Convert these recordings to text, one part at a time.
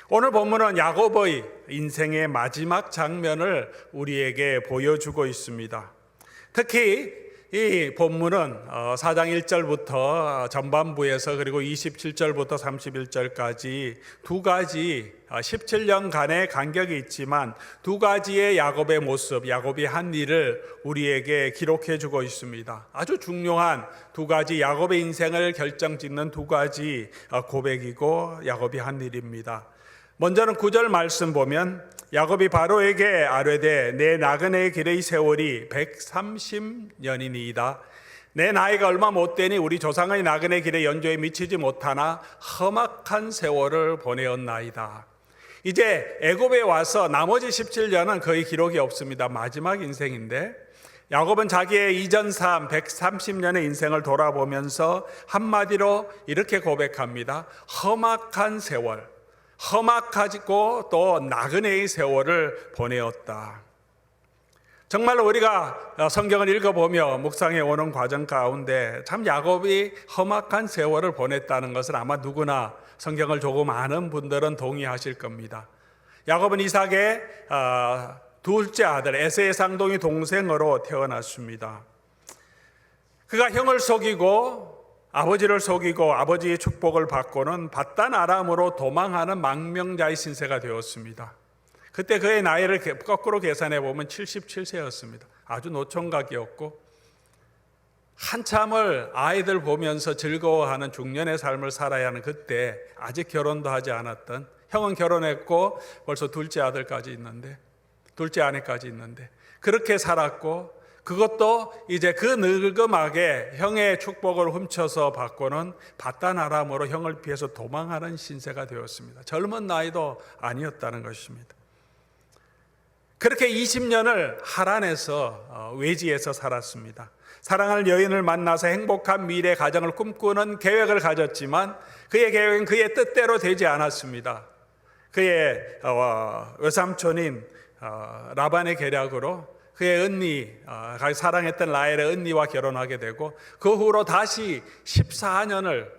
오늘 본문은 야곱의 인생의 마지막 장면을 우리에게 보여주고 있습니다. 특히 이 본문은 4장 1절부터 전반부에서 그리고 27절부터 31절까지 두 가지 17년간의 간격이 있지만 두 가지의 야곱의 모습, 야곱이 한 일을 우리에게 기록해 주고 있습니다. 아주 중요한 두 가지 야곱의 인생을 결정짓는 두 가지 고백이고 야곱이 한 일입니다. 먼저는 9절 말씀 보면 야곱이 바로에게 아뢰되 내 나그네의 길의 세월이 130년이니이다. 내 나이가 얼마 못되니 우리 조상의 나그네 길의 연조에 미치지 못하나 험악한 세월을 보내었나이다. 이제 애굽에 와서 나머지 17년은 거의 기록이 없습니다. 마지막 인생인데 야곱은 자기의 이전 삶 130년의 인생을 돌아보면서 한마디로 이렇게 고백합니다. 험악한 세월, 험악하고 또 나그네의 세월을 보내었다. 정말 우리가 성경을 읽어보며 묵상해 오는 과정 가운데 참 야곱이 험악한 세월을 보냈다는 것을 아마 누구나 성경을 조금 아는 분들은 동의하실 겁니다. 야곱은 이삭의 둘째 아들 에서의 쌍둥이 동생으로 태어났습니다. 그가 형을 속이고 아버지를 속이고 아버지의 축복을 받고는 밧단 아람으로 도망하는 망명자의 신세가 되었습니다. 그때 그의 나이를 거꾸로 계산해 보면 77세였습니다. 아주 노총각이었고 한참을 아이들 보면서 즐거워하는 중년의 삶을 살아야 하는 그때 아직 결혼도 하지 않았던, 형은 결혼했고 벌써 둘째 아내까지 있는데 그렇게 살았고, 그것도 이제 그 늙음하게 형의 축복을 훔쳐서 받고는 밧단 아람으로 형을 피해서 도망하는 신세가 되었습니다. 젊은 나이도 아니었다는 것입니다. 그렇게 20년을 하란에서 외지에서 살았습니다. 사랑할 여인을 만나서 행복한 미래 가정을 꿈꾸는 계획을 가졌지만 그의 계획은 그의 뜻대로 되지 않았습니다. 그의 외삼촌인 라반의 계략으로 그의 언니, 사랑했던 라헬의 언니와 결혼하게 되고 그 후로 다시 14년을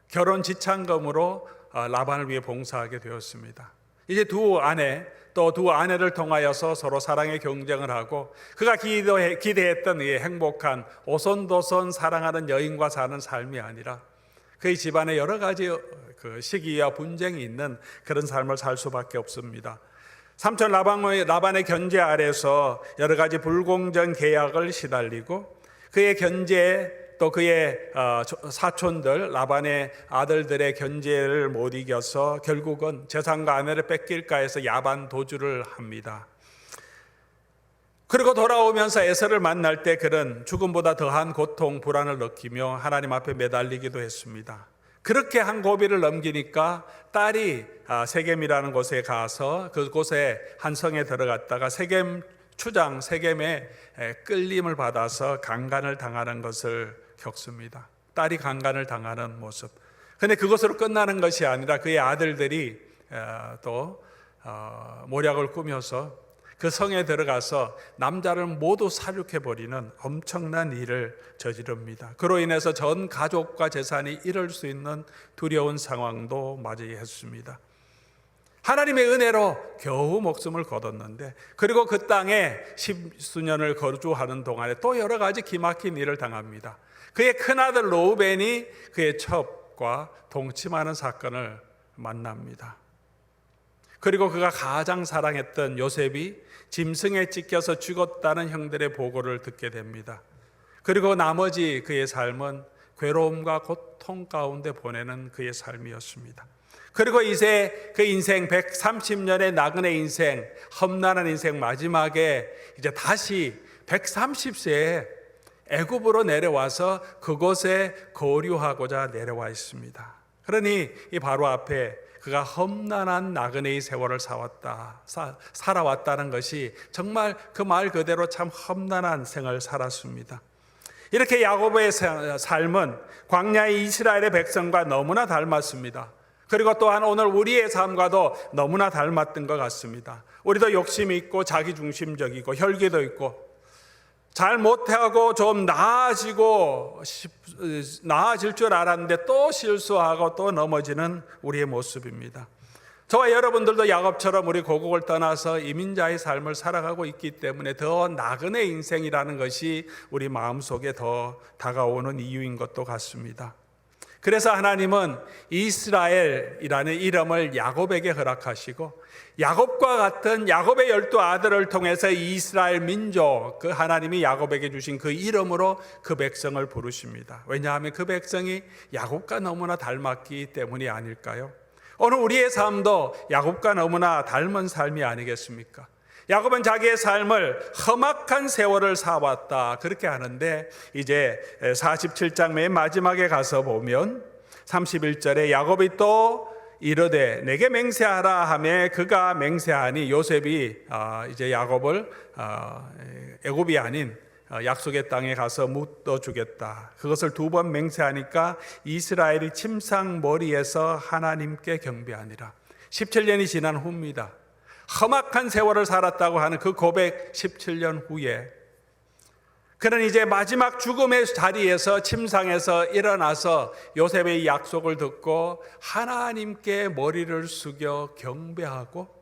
결혼 지참금으로 라반을 위해 봉사하게 되었습니다. 이제 두 아내를 통하여서 서로 사랑의 경쟁을 하고 그가 기대했던 이 행복한 오손도손 사랑하는 여인과 사는 삶이 아니라 그의 집안에 여러 가지 그 시기와 분쟁이 있는 그런 삶을 살 수밖에 없습니다. 삼촌 라반의 견제 아래서 여러 가지 불공정 계약을 시달리고 그의 견제 또 그의 사촌들 라반의 아들들의 견제를 못 이겨서 결국은 재산과 아내를 뺏길까 해서 야반 도주를 합니다. 그리고 돌아오면서 에서를 만날 때 그는 죽음보다 더한 고통, 불안을 느끼며 하나님 앞에 매달리기도 했습니다. 그렇게 한 고비를 넘기니까 딸이 세겜이라는 곳에 가서 그곳에 한 성에 들어갔다가 세겜 추장 세겜의 끌림을 받아서 강간을 당하는 것을 겪습니다. 딸이 강간을 당하는 모습. 그런데 그것으로 끝나는 것이 아니라 그의 아들들이 또 모략을 꾸며서 그 성에 들어가서 남자를 모두 살육해버리는 엄청난 일을 저지릅니다. 그로 인해서 전 가족과 재산이 잃을 수 있는 두려운 상황도 맞이했습니다. 하나님의 은혜로 겨우 목숨을 거뒀는데 그리고 그 땅에 10수년을 거주하는 동안에 또 여러 가지 기막힌 일을 당합니다. 그의 큰아들 로우벤이 그의 첩과 동침하는 사건을 만납니다. 그리고 그가 가장 사랑했던 요셉이 짐승에 찢겨서 죽었다는 형들의 보고를 듣게 됩니다. 그리고 나머지 그의 삶은 괴로움과 고통 가운데 보내는 그의 삶이었습니다. 그리고 이제 그 인생 130년의 나그네 인생, 험난한 인생 마지막에 이제 다시 130세에 애굽으로 내려와서 그곳에 거류하고자 내려와 있습니다. 그러니 이 바로 앞에 그가 험난한 나그네의 세월을 살아왔다는 것이 정말 그 말 그대로 참 험난한 생을 살았습니다. 이렇게 야곱의 삶은 광야의 이스라엘의 백성과 너무나 닮았습니다. 그리고 또한 오늘 우리의 삶과도 너무나 닮았던 것 같습니다. 우리도 욕심이 있고 자기중심적이고 혈기도 있고 잘 못하고 좀 나아질 줄 알았는데 또 실수하고 또 넘어지는 우리의 모습입니다. 저와 여러분들도 야곱처럼 우리 고국을 떠나서 이민자의 삶을 살아가고 있기 때문에 더 나그네 인생이라는 것이 우리 마음속에 더 다가오는 이유인 것도 같습니다. 그래서 하나님은 이스라엘이라는 이름을 야곱에게 허락하시고 야곱과 같은 야곱의 12아들을 통해서 이스라엘 민족, 그 하나님이 야곱에게 주신 그 이름으로 그 백성을 부르십니다. 왜냐하면 그 백성이 야곱과 너무나 닮았기 때문이 아닐까요? 오늘 우리의 삶도 야곱과 너무나 닮은 삶이 아니겠습니까? 야곱은 자기의 삶을 험악한 세월을 살아왔다 그렇게 하는데, 이제 47장 맨 마지막에 가서 보면 31절에 야곱이 또 이르되 내게 맹세하라 하매 그가 맹세하니 요셉이 이제 야곱을 애굽이 아닌 약속의 땅에 가서 묻어주겠다. 그것을 2번 맹세하니까 이스라엘이 침상 머리에서 하나님께 경배하니라. 17년이 지난 후입니다. 험악한 세월을 살았다고 하는 그 고백 17년 후에 그는 이제 마지막 죽음의 자리에서 침상에서 일어나서 요셉의 약속을 듣고 하나님께 머리를 숙여 경배하고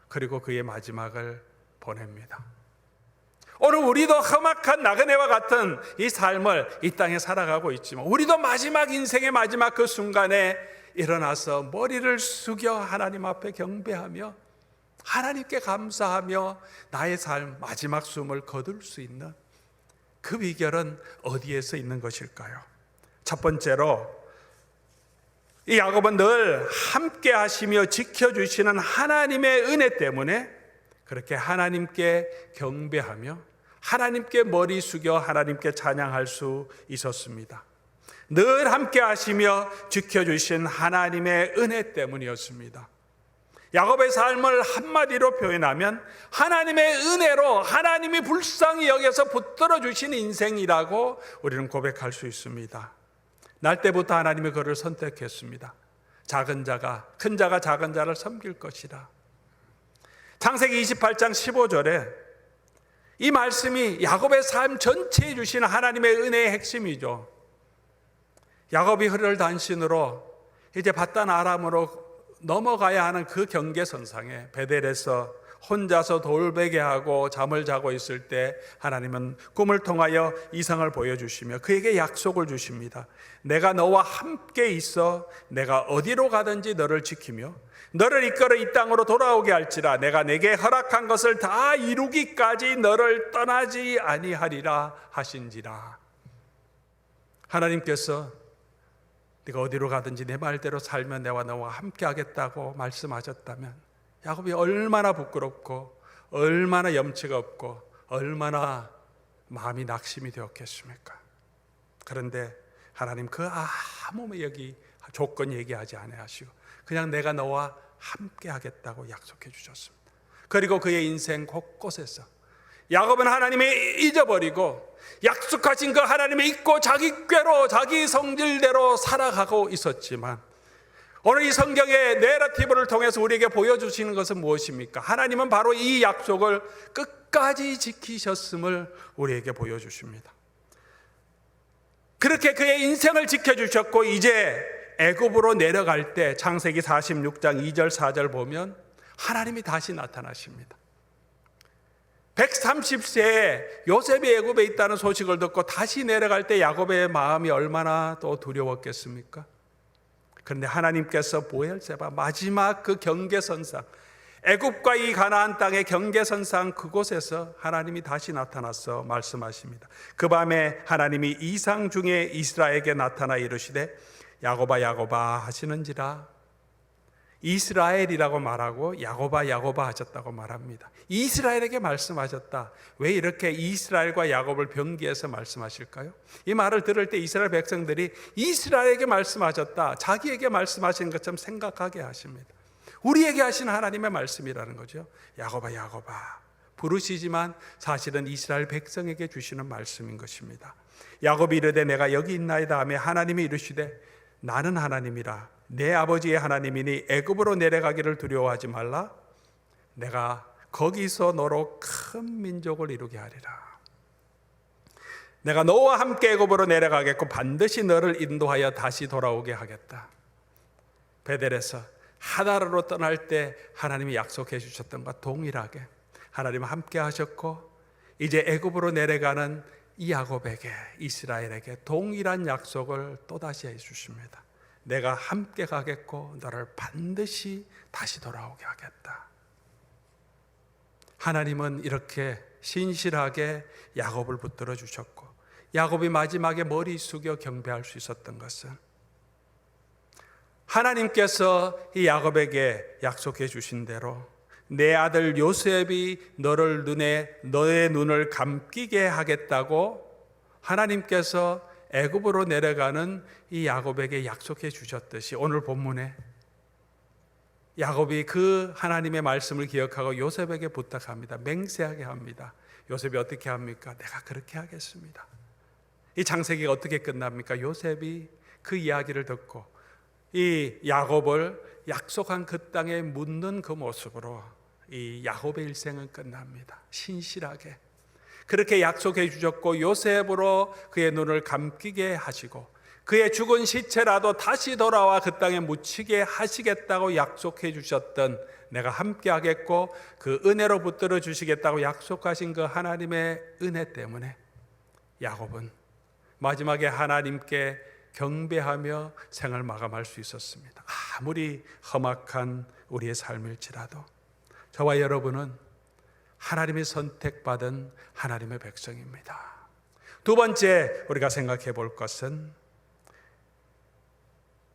그리고 그의 마지막을 보냅니다. 오늘 우리도 험악한 나그네와 같은 이 삶을 이 땅에 살아가고 있지만 우리도 마지막 인생의 마지막 그 순간에 일어나서 머리를 숙여 하나님 앞에 경배하며 하나님께 감사하며 나의 삶 마지막 숨을 거둘 수 있는 그 비결은 어디에서 있는 것일까요? 첫 번째로 이 야곱은 늘 함께 하시며 지켜주시는 하나님의 은혜 때문에 그렇게 하나님께 경배하며 하나님께 머리 숙여 하나님께 찬양할 수 있었습니다. 늘 함께 하시며 지켜주신 하나님의 은혜 때문이었습니다. 야곱의 삶을 한마디로 표현하면 하나님의 은혜로 하나님이 불쌍히 여겨서 붙들어 주신 인생이라고 우리는 고백할 수 있습니다. 날 때부터 하나님이 그를 선택했습니다. 작은 자가 큰 자가 작은 자를 섬길 것이라. 창세기 28장 15절에 이 말씀이 야곱의 삶 전체에 주신 하나님의 은혜의 핵심이죠. 야곱이 흐를 단신으로 이제 밧단 아람으로 넘어가야 하는 그 경계선상에 베델에서 혼자서 돌베개하고 잠을 자고 있을 때 하나님은 꿈을 통하여 이상을 보여주시며 그에게 약속을 주십니다. 내가 너와 함께 있어 내가 어디로 가든지 너를 지키며 너를 이끌어 이 땅으로 돌아오게 할지라. 내가 내게 허락한 것을 다 이루기까지 너를 떠나지 아니하리라 하신지라. 하나님께서 네가 어디로 가든지 내 말대로 살면 내가 너와 함께 하겠다고 말씀하셨다면 야곱이 얼마나 부끄럽고 얼마나 염치가 없고 얼마나 마음이 낙심이 되었겠습니까? 그런데 하나님 그 아무 조건 얘기하지 아니하시고 그냥 내가 너와 함께 하겠다고 약속해 주셨습니다. 그리고 그의 인생 곳곳에서 야곱은 하나님을 잊어버리고 약속하신 그 하나님을 잊고 자기 꾀로 자기 성질대로 살아가고 있었지만 오늘 이 성경의 내러티브를 통해서 우리에게 보여주시는 것은 무엇입니까? 하나님은 바로 이 약속을 끝까지 지키셨음을 우리에게 보여주십니다. 그렇게 그의 인생을 지켜주셨고 이제 애굽으로 내려갈 때 창세기 46장 2절 4절 보면 하나님이 다시 나타나십니다. 130세에 요셉이 애굽에 있다는 소식을 듣고 다시 내려갈 때 야곱의 마음이 얼마나 또 두려웠겠습니까? 그런데 하나님께서 보엘세바 마지막 그 경계선상 애굽과 이 가나안 땅의 경계선상 그곳에서 하나님이 다시 나타나서 말씀하십니다. 그 밤에 하나님이 이상 중에 이스라엘에게 나타나 이르시되 야곱아 야곱아 하시는지라. 이스라엘이라고 말하고 야곱아 야곱아 하셨다고 말합니다. 이스라엘에게 말씀하셨다. 왜 이렇게 이스라엘과 야곱을 병기해서 말씀하실까요? 이 말을 들을 때 이스라엘 백성들이 이스라엘에게 말씀하셨다, 자기에게 말씀하신 것처럼 생각하게 하십니다. 우리에게 하신 하나님의 말씀이라는 거죠. 야곱아 야곱아 부르시지만 사실은 이스라엘 백성에게 주시는 말씀인 것입니다. 야곱이 이르되 내가 여기 있나이다 하며 하나님이 이르시되 나는 하나님이라 내 아버지의 하나님이니 애굽으로 내려가기를 두려워하지 말라. 내가 거기서 너로 큰 민족을 이루게 하리라. 내가 너와 함께 애굽으로 내려가겠고 반드시 너를 인도하여 다시 돌아오게 하겠다. 베델에서 하나로 떠날 때 하나님이 약속해 주셨던 것과 동일하게 하나님은 함께 하셨고, 이제 애굽으로 내려가는 이 야곱에게, 이스라엘에게 동일한 약속을 또다시 해 주십니다. 내가 함께 가겠고 너를 반드시 다시 돌아오게 하겠다. 하나님은 이렇게 신실하게 야곱을 붙들어 주셨고, 야곱이 마지막에 머리 숙여 경배할 수 있었던 것은 하나님께서 이 야곱에게 약속해 주신 대로 내 아들 요셉이 너의 눈을 감기게 하겠다고 하나님께서 애굽으로 내려가는 이 야곱에게 약속해 주셨듯이, 오늘 본문에 야곱이 그 하나님의 말씀을 기억하고 요셉에게 부탁합니다. 맹세하게 합니다. 요셉이 어떻게 합니까? 내가 그렇게 하겠습니다. 이 창세기가 어떻게 끝납니까? 요셉이 그 이야기를 듣고 이 야곱을 약속한 그 땅에 묻는 그 모습으로 이 야곱의 일생은 끝납니다. 신실하게 그렇게 약속해 주셨고, 요셉으로 그의 눈을 감기게 하시고 그의 죽은 시체라도 다시 돌아와 그 땅에 묻히게 하시겠다고 약속해 주셨던, 내가 함께 하겠고 그 은혜로 붙들어 주시겠다고 약속하신 그 하나님의 은혜 때문에 야곱은 마지막에 하나님께 경배하며 생을 마감할 수 있었습니다. 아무리 험악한 우리의 삶일지라도 저와 여러분은 하나님이 선택받은 하나님의 백성입니다. 두 번째 우리가 생각해 볼 것은,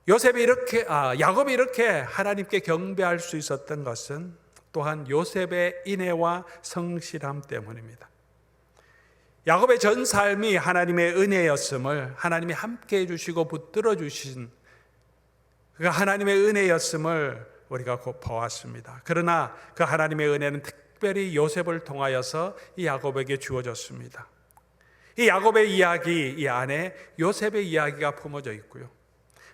야곱이 이렇게 하나님께 경배할 수 있었던 것은 또한 요셉의 인애와 성실함 때문입니다. 야곱의 전 삶이 하나님의 은혜였음을, 하나님이 함께 해주시고 붙들어 주신 그 하나님의 은혜였음을 우리가 곧 보았습니다. 그러나 그 하나님의 은혜는 특별히 요셉을 통하여서 이 야곱에게 주어졌습니다. 이 야곱의 이야기, 이 안에 요셉의 이야기가 품어져 있고요.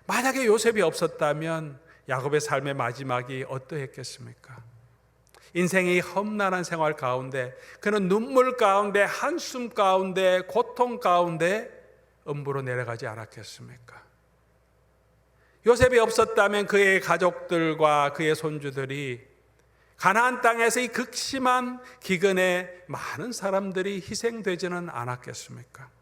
만약에 요셉이 없었다면 야곱의 삶의 마지막이 어떠했겠습니까? 인생이 험난한 생활 가운데, 그는 눈물 가운데, 한숨 가운데, 고통 가운데 음부로 내려가지 않았겠습니까? 요셉이 없었다면 그의 가족들과 그의 손주들이 가나안 땅에서 이 극심한 기근에 많은 사람들이 희생되지는 않았겠습니까?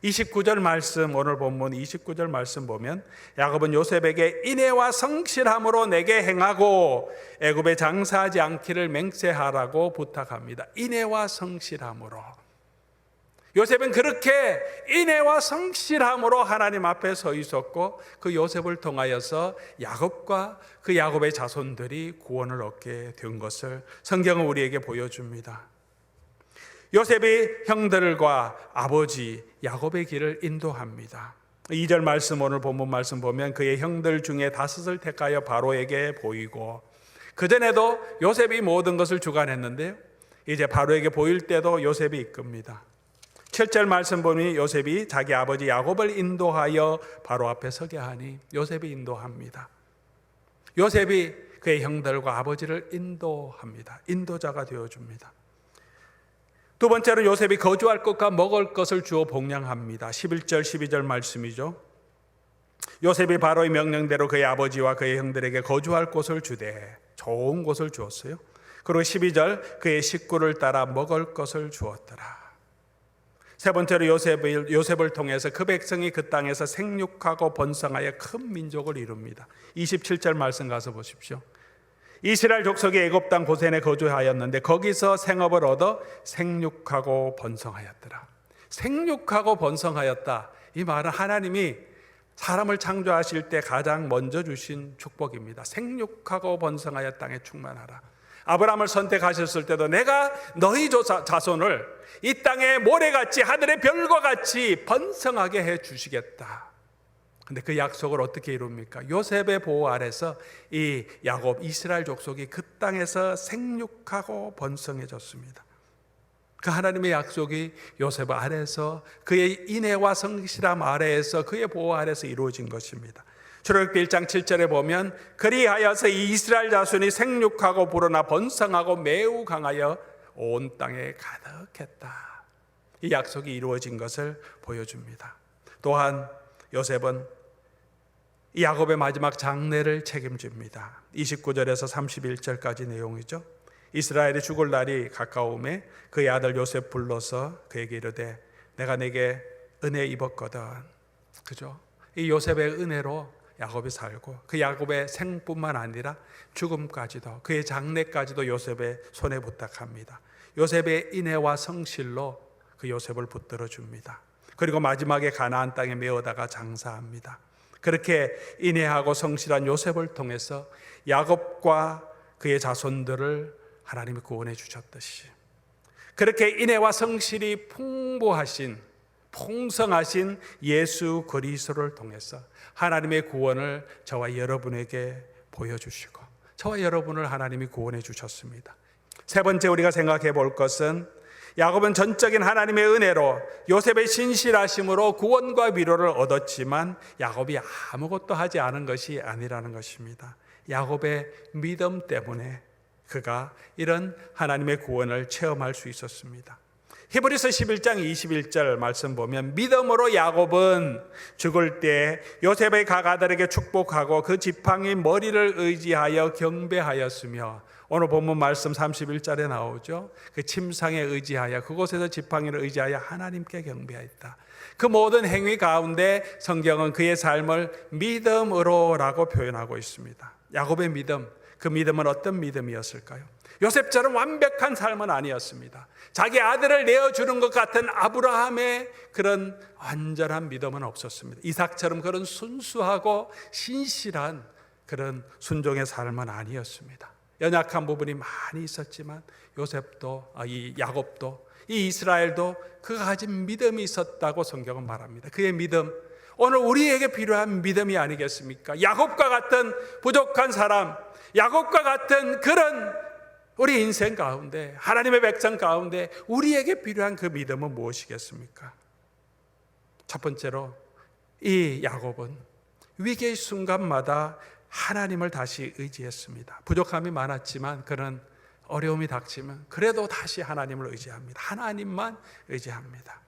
29절 말씀, 오늘 본문 29절 말씀 보면 야곱은 요셉에게 인애와 성실함으로 내게 행하고 애굽에 장사하지 않기를 맹세하라고 부탁합니다. 인애와 성실함으로. 요셉은 그렇게 인애와 성실함으로 하나님 앞에 서 있었고, 그 요셉을 통하여서 야곱과 그 야곱의 자손들이 구원을 얻게 된 것을 성경은 우리에게 보여줍니다. 요셉이 형들과 아버지 야곱의 길을 인도합니다. 2절 말씀, 오늘 본문 말씀 보면 그의 형들 중에 5을 택하여 바로에게 보이고, 그전에도 요셉이 모든 것을 주관했는데요, 이제 바로에게 보일 때도 요셉이 이끕니다. 7절 말씀 보니 요셉이 자기 아버지 야곱을 인도하여 바로 앞에 서게 하니 요셉이 인도합니다. 요셉이 그의 형들과 아버지를 인도합니다. 인도자가 되어줍니다. 두 번째로 요셉이 거주할 것과 먹을 것을 주어 복량합니다. 11절 12절 말씀이죠. 요셉이 바로의 명령대로 그의 아버지와 그의 형들에게 거주할 곳을 주되, 좋은 곳을 주었어요. 그리고 12절 그의 식구를 따라 먹을 것을 주었더라. 세 번째로 요셉을 통해서 그 백성이 그 땅에서 생육하고 번성하여 큰 민족을 이룹니다. 27절 말씀 가서 보십시오. 이스라엘 족속이 애굽 땅 고센에 거주하였는데 거기서 생업을 얻어 생육하고 번성하였더라. 생육하고 번성하였다, 이 말은 하나님이 사람을 창조하실 때 가장 먼저 주신 축복입니다. 생육하고 번성하여 땅에 충만하라. 아브라함을 선택하셨을 때도 내가 너희 자손을 이 땅의 모래같이 하늘의 별과 같이 번성하게 해 주시겠다. 근데 그 약속을 어떻게 이룹니까? 요셉의 보호 아래서 이 야곱, 이스라엘 족속이 그 땅에서 생육하고 번성해졌습니다. 그 하나님의 약속이 요셉 아래에서, 그의 인애와 성실함 아래에서, 그의 보호 아래에서 이루어진 것입니다. 출애굽기 1장 7절에 보면 그리하여서 이 이스라엘 자손이 생육하고 불어나 번성하고 매우 강하여 온 땅에 가득했다. 이 약속이 이루어진 것을 보여줍니다. 또한 요셉은 이 야곱의 마지막 장례를 책임집니다. 29절에서 31절까지 내용이죠. 이스라엘이 죽을 날이 가까움에 그의 아들 요셉 불러서 그에게 이르되 내가 내게 은혜 입었거든. 그죠? 이 요셉의 은혜로 야곱이 살고 그 야곱의 생뿐만 아니라 죽음까지도 그의 장례까지도 요셉의 손에 부탁합니다. 요셉의 인애와 성실로 그 요셉을 붙들어 줍니다. 그리고 마지막에 가나안 땅에 메어다가 장사합니다. 그렇게 인애하고 성실한 요셉을 통해서 야곱과 그의 자손들을 하나님이 구원해 주셨듯이 그렇게 인애와 성실이 풍성하신 예수 그리스도를 통해서 하나님의 구원을 저와 여러분에게 보여주시고 저와 여러분을 하나님이 구원해 주셨습니다. 세 번째 우리가 생각해 볼 것은 야곱은 전적인 하나님의 은혜로 요셉의 신실하심으로 구원과 위로를 얻었지만 야곱이 아무것도 하지 않은 것이 아니라는 것입니다. 야곱의 믿음 때문에 그가 이런 하나님의 구원을 체험할 수 있었습니다. 히브리서 11장 21절 말씀 보면 믿음으로 야곱은 죽을 때 요셉의 가가들에게 축복하고 그 지팡이 머리를 의지하여 경배하였으며 오늘 본문 말씀 31절에 나오죠. 그 침상에 의지하여 그곳에서 지팡이를 의지하여 하나님께 경배하였다. 그 모든 행위 가운데 성경은 그의 삶을 믿음으로라고 표현하고 있습니다. 야곱의 믿음, 그 믿음은 어떤 믿음이었을까요? 요셉처럼 완벽한 삶은 아니었습니다. 자기 아들을 내어주는 것 같은 아브라함의 그런 완전한 믿음은 없었습니다. 이삭처럼 그런 순수하고 신실한 그런 순종의 삶은 아니었습니다. 연약한 부분이 많이 있었지만 야곱도 이 이스라엘도 그가 가진 믿음이 있었다고 성경은 말합니다. 그의 믿음, 오늘 우리에게 필요한 믿음이 아니겠습니까? 야곱과 같은 부족한 사람, 야곱과 같은 그런 우리 인생 가운데 하나님의 백성 가운데 우리에게 필요한 그 믿음은 무엇이겠습니까? 첫 번째로 이 야곱은 위기의 순간마다 하나님을 다시 의지했습니다. 부족함이 많았지만 그는 어려움이 닥치면 그래도 다시 하나님을 의지합니다. 하나님만 의지합니다.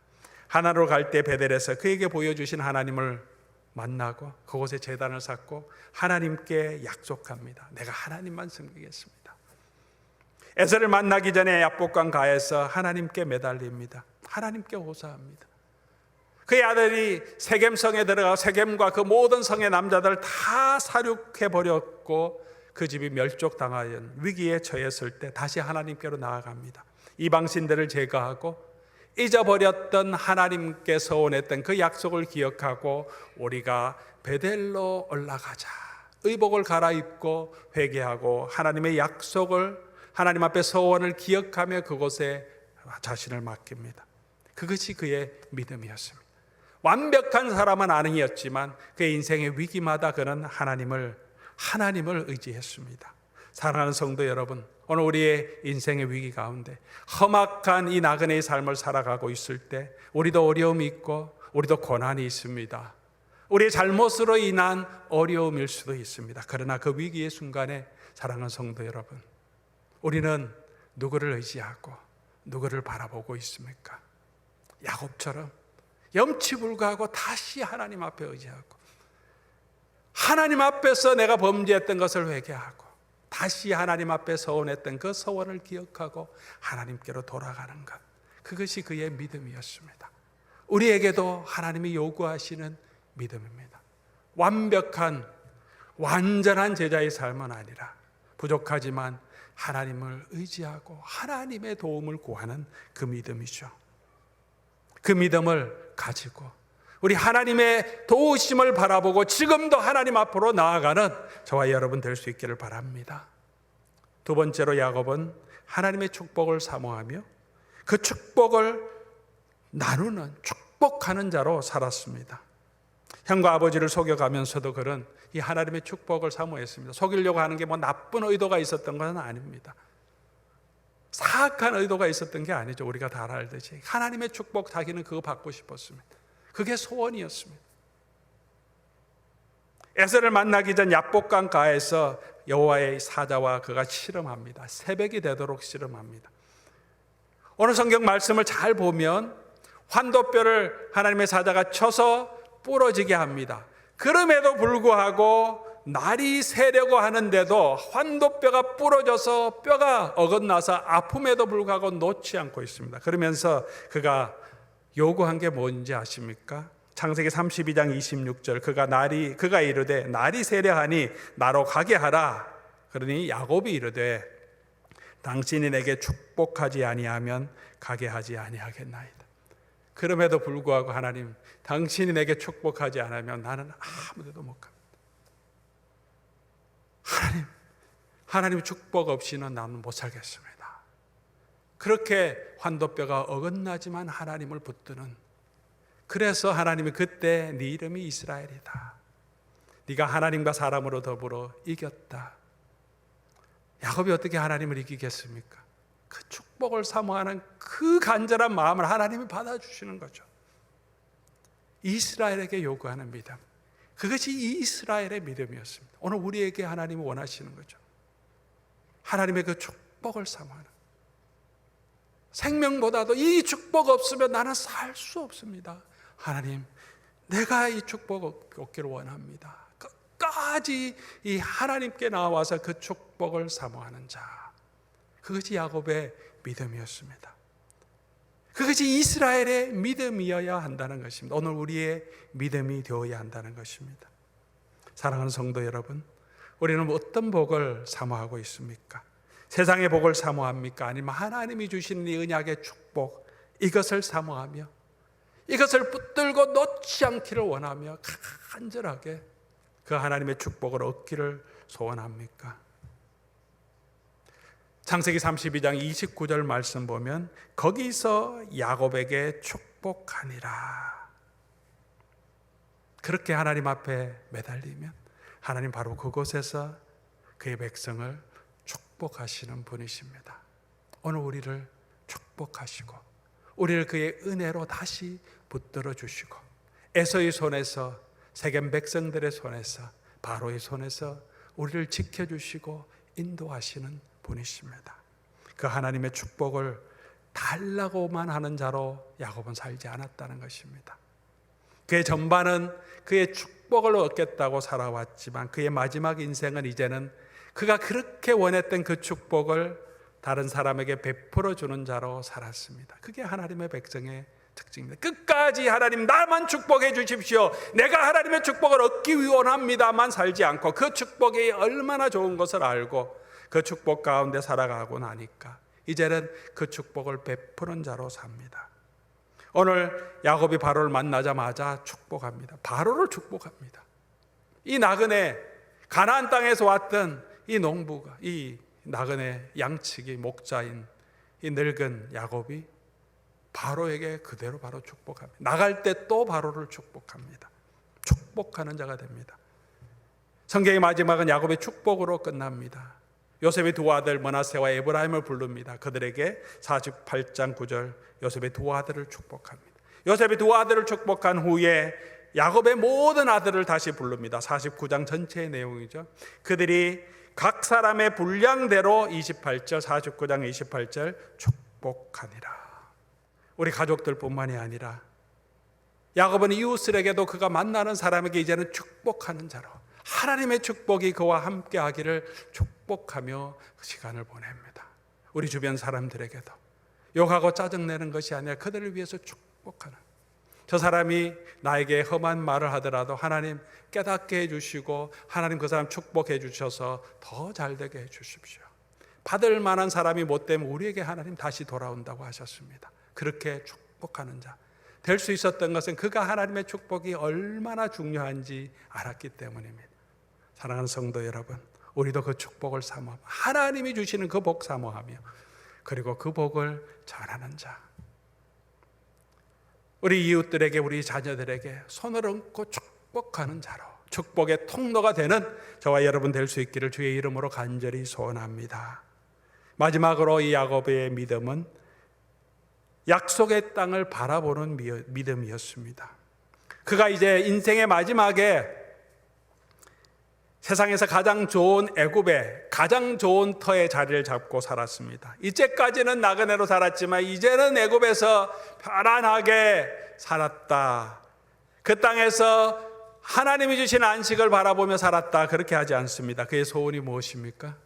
하나로 갈 때 베델에서 그에게 보여주신 하나님을 만나고 그곳에 제단을 쌓고 하나님께 약속합니다. 내가 하나님만 섬기겠습니다. 에서를 만나기 전에 야복강 가에서 하나님께 매달립니다. 하나님께 호소합니다. 그의 아들이 세겜성에 들어가 세겜과 그 모든 성의 남자들을 다 살육해버렸고 그 집이 멸족당하여 위기에 처했을 때 다시 하나님께로 나아갑니다. 이방신들을 제거하고 잊어버렸던 하나님께 서원했던 그 약속을 기억하고 우리가 베델로 올라가자. 의복을 갈아입고 회개하고 하나님의 약속을 하나님 앞에 서원을 기억하며 그곳에 자신을 맡깁니다. 그것이 그의 믿음이었습니다. 완벽한 사람은 아니었지만 그의 인생의 위기마다 그는 하나님을 의지했습니다. 사랑하는 성도 여러분, 오늘 우리의 인생의 위기 가운데 험악한 이 나그네의 삶을 살아가고 있을 때 우리도 어려움이 있고 우리도 고난이 있습니다. 우리의 잘못으로 인한 어려움일 수도 있습니다. 그러나 그 위기의 순간에 사랑하는 성도 여러분, 우리는 누구를 의지하고 누구를 바라보고 있습니까? 야곱처럼 염치불구하고 다시 하나님 앞에 의지하고 하나님 앞에서 내가 범죄했던 것을 회개하고 다시 하나님 앞에 서원했던 그 서원을 기억하고 하나님께로 돌아가는 것, 그것이 그의 믿음이었습니다. 우리에게도 하나님이 요구하시는 믿음입니다. 완벽한 완전한 제자의 삶은 아니라 부족하지만 하나님을 의지하고 하나님의 도움을 구하는 그 믿음이죠. 그 믿음을 가지고 우리 하나님의 도우심을 바라보고 지금도 하나님 앞으로 나아가는 저와 여러분 될 수 있기를 바랍니다. 두 번째로 야곱은 하나님의 축복을 사모하며 그 축복을 나누는 축복하는 자로 살았습니다. 형과 아버지를 속여가면서도 그는 이 하나님의 축복을 사모했습니다. 속이려고 하는 게 뭐 나쁜 의도가 있었던 것은 아닙니다. 사악한 의도가 있었던 게 아니죠. 우리가 다 알듯이 하나님의 축복, 자기는 그거 받고 싶었습니다. 그게 소원이었습니다. 에서를 만나기 전 야복강 가에서 여호와의 사자와 그가 씨름합니다. 새벽이 되도록 씨름합니다. 오늘 성경 말씀을 잘 보면 환도뼈를 하나님의 사자가 쳐서 부러지게 합니다. 그럼에도 불구하고 날이 새려고 하는데도 환도뼈가 부러져서 뼈가 어긋나서 아픔에도 불구하고 놓지 않고 있습니다. 그러면서 그가 요구한 게 뭔지 아십니까? 창세기 32장 26절 그가 이르되 날이 새려하니 나로 가게 하라. 그러니 야곱이 이르되 당신이 내게 축복하지 아니하면 가게 하지 아니하겠나이다. 그럼에도 불구하고 하나님, 당신이 내게 축복하지 않으면 나는 아무데도 못 갑니다. 하나님 축복 없이는 나는 못 살겠습니다. 그렇게 환도뼈가 어긋나지만 하나님을 붙드는, 그래서 하나님이 그때 네 이름이 이스라엘이다. 네가 하나님과 사람으로 더불어 이겼다. 야곱이 어떻게 하나님을 이기겠습니까? 그 축복을 사모하는 그 간절한 마음을 하나님이 받아주시는 거죠. 이스라엘에게 요구하는 믿음, 그것이 이스라엘의 믿음이었습니다. 오늘 우리에게 하나님이 원하시는 거죠. 하나님의 그 축복을 사모하는, 생명보다도 이 축복 없으면 나는 살 수 없습니다. 하나님, 내가 이 축복 얻기를 원합니다. 끝까지 이 하나님께 나와서 그 축복을 사모하는 자, 그것이 야곱의 믿음이었습니다. 그것이 이스라엘의 믿음이어야 한다는 것입니다. 오늘 우리의 믿음이 되어야 한다는 것입니다. 사랑하는 성도 여러분, 우리는 어떤 복을 사모하고 있습니까? 세상의 복을 사모합니까? 아니면 하나님이 주시는 이 언약의 축복, 이것을 사모하며 이것을 붙들고 놓지 않기를 원하며 간절하게 그 하나님의 축복을 얻기를 소원합니까? 창세기 32장 29절 말씀 보면 거기서 야곱에게 축복하니라. 그렇게 하나님 앞에 매달리면 하나님 바로 그곳에서 그의 백성을 축복하시는 분이십니다. 오늘 우리를 축복하시고 우리를 그의 은혜로 다시 붙들어 주시고 에서의 손에서, 세겜 백성들의 손에서, 바로의 손에서 우리를 지켜주시고 인도하시는 분이십니다. 그 하나님의 축복을 달라고만 하는 자로 야곱은 살지 않았다는 것입니다. 그의 전반은 그의 축복을 얻겠다고 살아왔지만 그의 마지막 인생은 이제는 그가 그렇게 원했던 그 축복을 다른 사람에게 베풀어 주는 자로 살았습니다. 그게 하나님의 백성의 특징입니다. 끝까지 하나님 나만 축복해 주십시오, 내가 하나님의 축복을 얻기 원합니다만 살지 않고 그 축복이 얼마나 좋은 것을 알고 그 축복 가운데 살아가고 나니까 이제는 그 축복을 베푸는 자로 삽니다. 오늘 야곱이 바로를 만나자마자 축복합니다. 바로를 축복합니다. 이 나그네, 가나안 땅에서 왔던 이 농부가, 이 나그네 양치기 목자인 이 늙은 야곱이 바로에게 그대로 바로 축복합니다. 나갈 때 또 바로를 축복합니다. 축복하는 자가 됩니다. 성경의 마지막은 야곱의 축복으로 끝납니다. 요셉의 두 아들 므낫세와 에브라임을 부릅니다. 그들에게 48장 9절 요셉의 두 아들을 축복합니다. 요셉의 두 아들을 축복한 후에 야곱의 모든 아들을 다시 부릅니다. 49장 전체의 내용이죠. 그들이 각 사람의 분량대로 28절, 49장 28절 축복하니라. 우리 가족들뿐만이 아니라 야곱은 이웃들에게도 그가 만나는 사람에게 이제는 축복하는 자로 하나님의 축복이 그와 함께 하기를 축복하며 시간을 보냅니다. 우리 주변 사람들에게도 욕하고 짜증내는 것이 아니라 그들을 위해서 축복하는, 저 사람이 나에게 험한 말을 하더라도 하나님 깨닫게 해주시고 하나님 그 사람 축복해 주셔서 더 잘되게 해주십시오. 받을 만한 사람이 못 되면 우리에게 하나님 다시 돌아온다고 하셨습니다. 그렇게 축복하는 자 될 수 있었던 것은 그가 하나님의 축복이 얼마나 중요한지 알았기 때문입니다. 사랑하는 성도 여러분, 우리도 그 축복을 사모하며 하나님이 주시는 그 복 사모하며 그리고 그 복을 전하는 자, 우리 이웃들에게, 우리 자녀들에게 손을 얹고 축복하는 자로 축복의 통로가 되는 저와 여러분 될 수 있기를 주의 이름으로 간절히 소원합니다. 마지막으로 이 야곱의 믿음은 약속의 땅을 바라보는 믿음이었습니다. 그가 이제 인생의 마지막에 세상에서 가장 좋은 애굽의 가장 좋은 터의 자리를 잡고 살았습니다. 이제까지는 나그네로 살았지만 이제는 애굽에서 편안하게 살았다. 그 땅에서 하나님이 주신 안식을 바라보며 살았다, 그렇게 하지 않습니다. 그의 소원이 무엇입니까?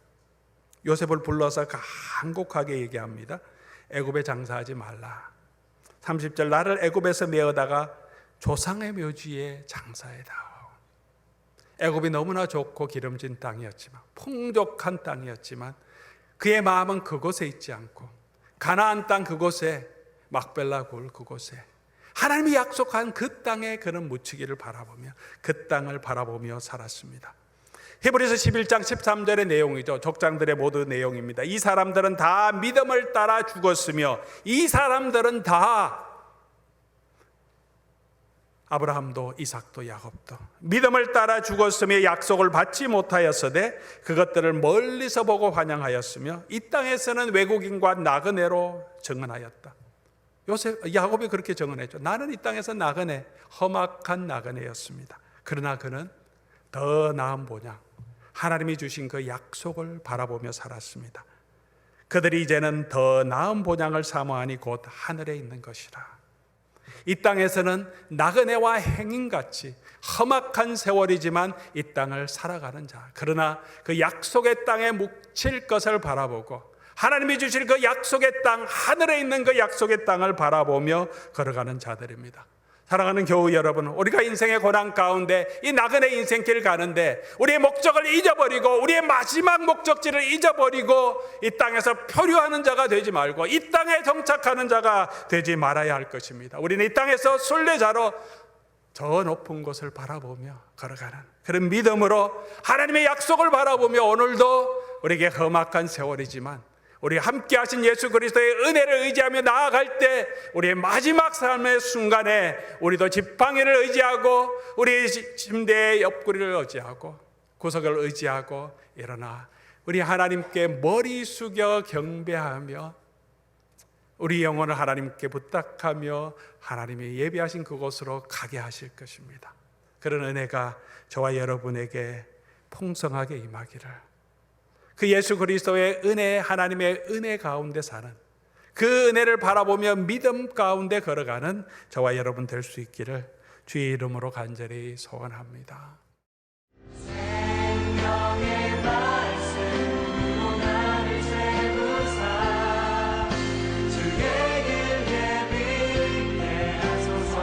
요셉을 불러서 간곡하게 얘기합니다. 애굽에 장사하지 말라. 30절, 나를 애굽에서 메어다가 조상의 묘지에 장사해다오. 애굽이 너무나 좋고 기름진 땅이었지만, 풍족한 땅이었지만 그의 마음은 그곳에 있지 않고 가나안 땅 그곳에, 막벨라 굴 그곳에, 하나님이 약속한 그 땅에 그는 묻히기를 바라보며 그 땅을 바라보며 살았습니다. 히브리서 11장 13절의 내용이죠. 족장들의 모두 내용입니다. 이 사람들은 다 믿음을 따라 죽었으며, 이 사람들은 다, 아브라함도 이삭도 야곱도 믿음을 따라 죽었으며 약속을 받지 못하였으되 그것들을 멀리서 보고 환영하였으며 이 땅에서는 외국인과 나그네로 정언하였다. 야곱이 그렇게 정언했죠. 나는 이 땅에서 나그네, 험악한 나그네였습니다. 그러나 그는 더 나은 본향, 하나님이 주신 그 약속을 바라보며 살았습니다. 그들이 이제는 더 나은 본향을 사모하니 곧 하늘에 있는 것이라. 이 땅에서는 나그네와 행인같이 험악한 세월이지만 이 땅을 살아가는 자, 그러나 그 약속의 땅에 묵힐 것을 바라보고 하나님이 주실 그 약속의 땅, 하늘에 있는 그 약속의 땅을 바라보며 걸어가는 자들입니다. 사랑하는 교우 여러분, 우리가 인생의 고난 가운데 이 나그네 인생길 가는데 우리의 목적을 잊어버리고 우리의 마지막 목적지를 잊어버리고 이 땅에서 표류하는 자가 되지 말고 이 땅에 정착하는 자가 되지 말아야 할 것입니다. 우리는 이 땅에서 순례자로 저 높은 곳을 바라보며 걸어가는 그런 믿음으로 하나님의 약속을 바라보며 오늘도 우리에게 험악한 세월이지만 우리 함께 하신 예수 그리스도의 은혜를 의지하며 나아갈 때 우리의 마지막 삶의 순간에 우리도 지팡이를 의지하고 우리 침대의 옆구리를 의지하고 구석을 의지하고 일어나 우리 하나님께 머리 숙여 경배하며 우리 영혼을 하나님께 부탁하며 하나님이 예비하신 그곳으로 가게 하실 것입니다. 그런 은혜가 저와 여러분에게 풍성하게 임하기를, 그 예수 그리스도의 은혜, 하나님의 은혜 가운데 사는 그 은혜를 바라보며 믿음 가운데 걸어가는 저와 여러분 될 수 있기를 주의 이름으로 간절히 소원합니다. 생명의 말씀으로 나를 세우사 주의 길 예비케 하소서.